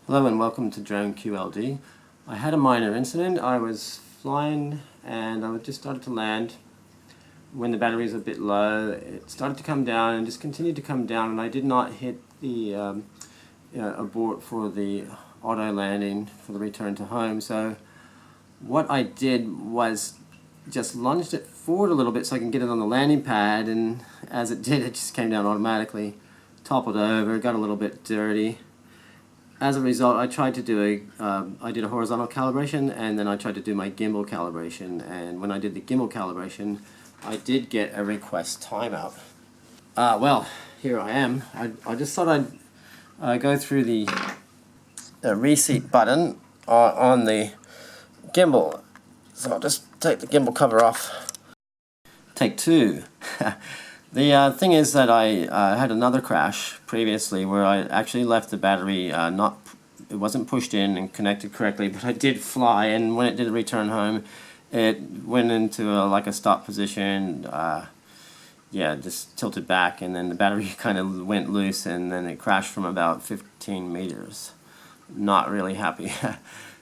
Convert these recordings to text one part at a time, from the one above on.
Hello and welcome to Drone QLD. I had a minor incident. I was flying and I just started to land. When the battery was a bit low, it started to come down and just continued to come down, and I did not hit the abort for the auto landing for the return to home. So what I did was just lunged it forward a little bit so I can get it on the landing pad, and as it did, it just came down automatically, toppled over, got a little bit dirty. As a result, I tried to do I did a horizontal calibration, and then I tried to do my gimbal calibration. And when I did the gimbal calibration, I did get a request timeout. Well, here I am. I just thought I'd go through the reseat button on the gimbal. So I'll just take the gimbal cover off. Take two. The thing is that I had another crash previously where I actually left the battery it wasn't pushed in and connected correctly, but I did fly, and when it did return home, it went into like a stop position. Yeah, just tilted back, and then the battery kind of went loose, and then it crashed from about 15 meters. Not really happy.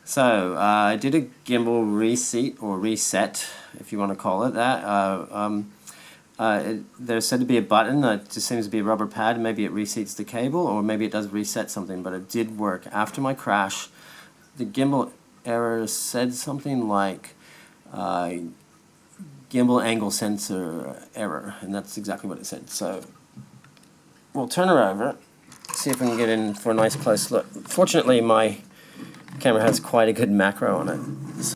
So I did a gimbal reseat, or reset, if you want to call it that. There's said to be a button that just seems to be a rubber pad. Maybe it resets the cable, or maybe it does reset something, but it did work. After my crash, the gimbal error said something like gimbal angle sensor error, and that's exactly what it said. So we'll turn her over, see if we can get in for a nice close look. Fortunately, my camera has quite a good macro on it.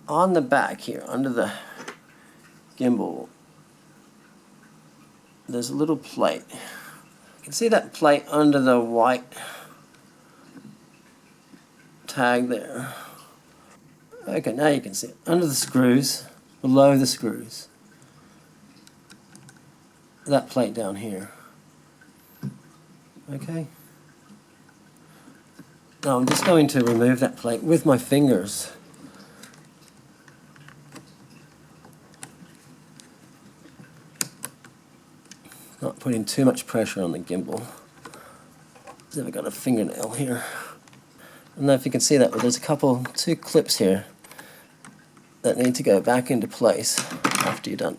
On the back here, under the gimbal, there's a little plate. You can see that plate under the white tag there. Okay, now you can see it. Under the screws, below the screws. That plate down here. Okay. Now I'm just going to remove that plate with my fingers. Not putting too much pressure on the gimbal. I've got a fingernail here. I don't know if you can see that, but there's two clips here that need to go back into place after you're done.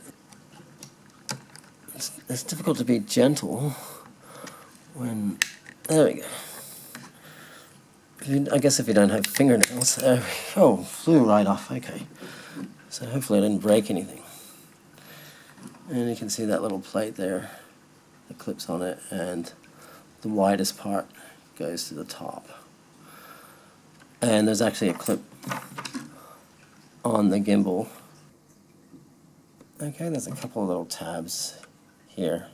It's difficult to be gentle when... There we go. I guess if you don't have fingernails... Oh, flew right off, okay. So hopefully I didn't break anything. And you can see that little plate there. The clips on it, and the widest part goes to the top. And there's actually a clip on the gimbal. Okay, there's a couple of little tabs here.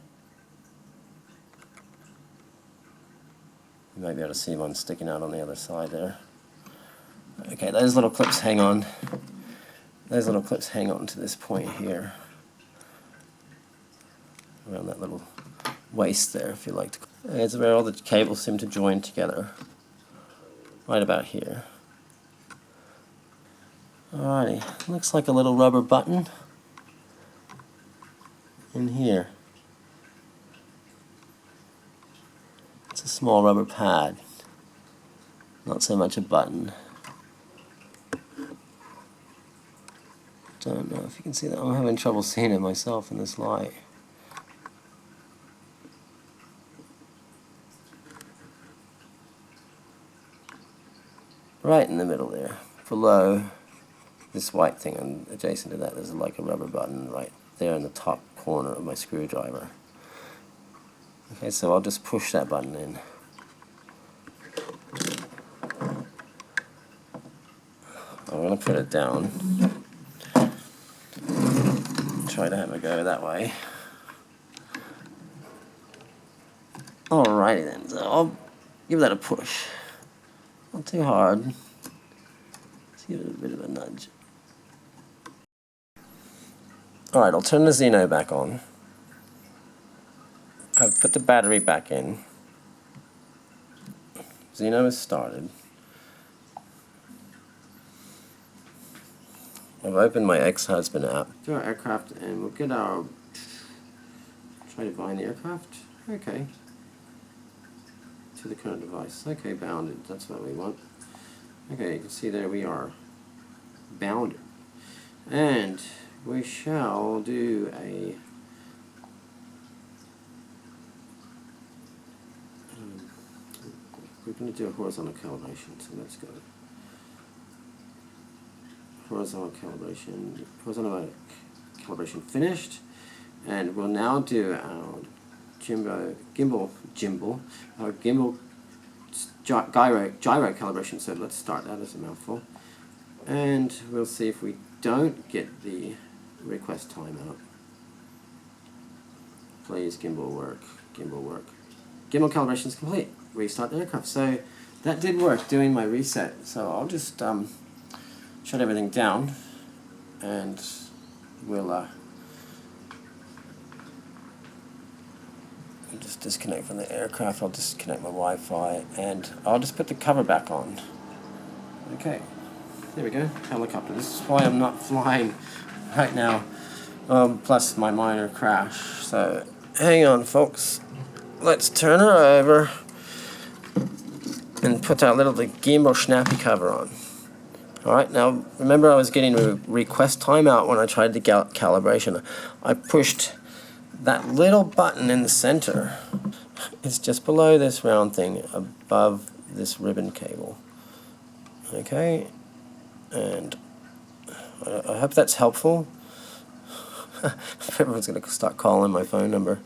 You might be able to see one sticking out on the other side there. Okay, those little clips hang on. Those little clips hang on to this point here. Around that little waist there, if you like to. It's where all the cables seem to join together. Right about here. Alrighty, looks like a little rubber button in here. It's a small rubber pad, not so much a button. Don't know if you can see that. I'm having trouble seeing it myself in this light. Right in the middle there, below this white thing, and adjacent to that there's like a rubber button right there in the top corner of my screwdriver. Okay, so I'll just push that button in. I'm going to put it down. Try to have it go that way. Alrighty then, so I'll give that a push. Not too hard. Let's give it a bit of a nudge. Alright, I'll turn the Zino back on. I've put the battery back in. Zino is started. I've opened my ex-husband app. To our aircraft, and we'll get our... Try to find the aircraft. Okay. to the current device. Okay, bounded, that's what we want. Okay, you can see there we are, bounded. And we shall do a we're going to do a horizontal calibration, so let's go horizontal calibration finished, and we'll now do our gimbal gyro calibration. So let's start that as a mouthful, and we'll see if we don't get the request timeout. Please, gimbal work, gimbal work. Gimbal calibration is complete. Restart the aircraft. So that did work doing my reset. So I'll just shut everything down, and we'll just disconnect from the aircraft. I'll disconnect my Wi-Fi, and I'll just put the cover back on. Okay, there we go. Helicopter. This is why I'm not flying right now. Plus my minor crash. So hang on, folks. Let's turn her over and put our little gimbal snappy cover on. Alright, now remember I was getting a request timeout when I tried the calibration. I pushed that little button in the center. It's just below this round thing, above this ribbon cable. Okay, and I hope that's helpful. Everyone's going to start calling my phone number.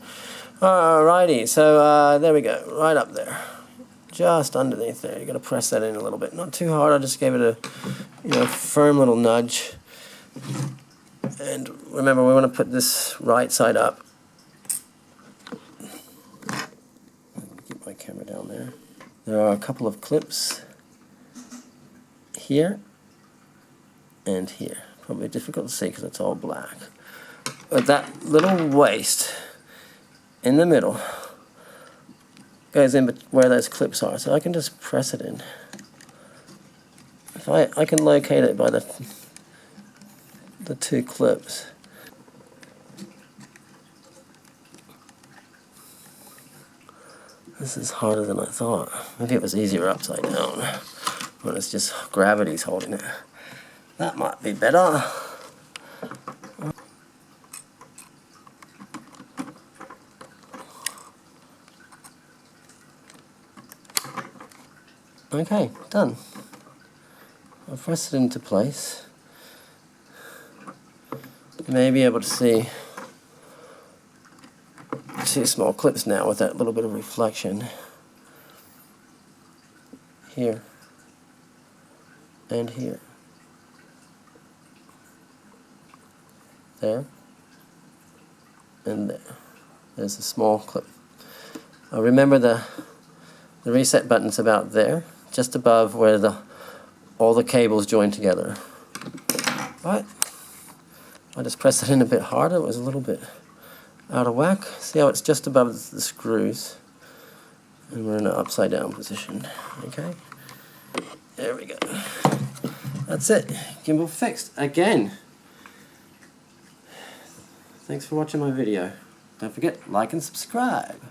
Alrighty, so there we go, right up there. Just underneath there. You're going to press that in a little bit. Not too hard, I just gave it a firm little nudge. And remember, we want to put this right side up. Keep my camera down there. There are a couple of clips here and here. Probably difficult to see because it's all black. But that little waist in the middle goes in where those clips are, so I can just press it in. If I can locate it by the two clips. This is harder than I thought. Maybe it was easier upside down when it's just gravity's holding it. That might be better. Okay, done. I'll press it into place. You may be able to see two small clips now with that little bit of reflection. Here. And here. There. And there. There's a small clip. Remember the reset button's about there, just above where all the cables join together. Right. I just pressed it in a bit harder. It was a little bit out of whack. See how it's just above the screws, and we're in an upside down position. Okay. There we go. That's it. Gimbal fixed again. Thanks for watching my video. Don't forget, like and subscribe.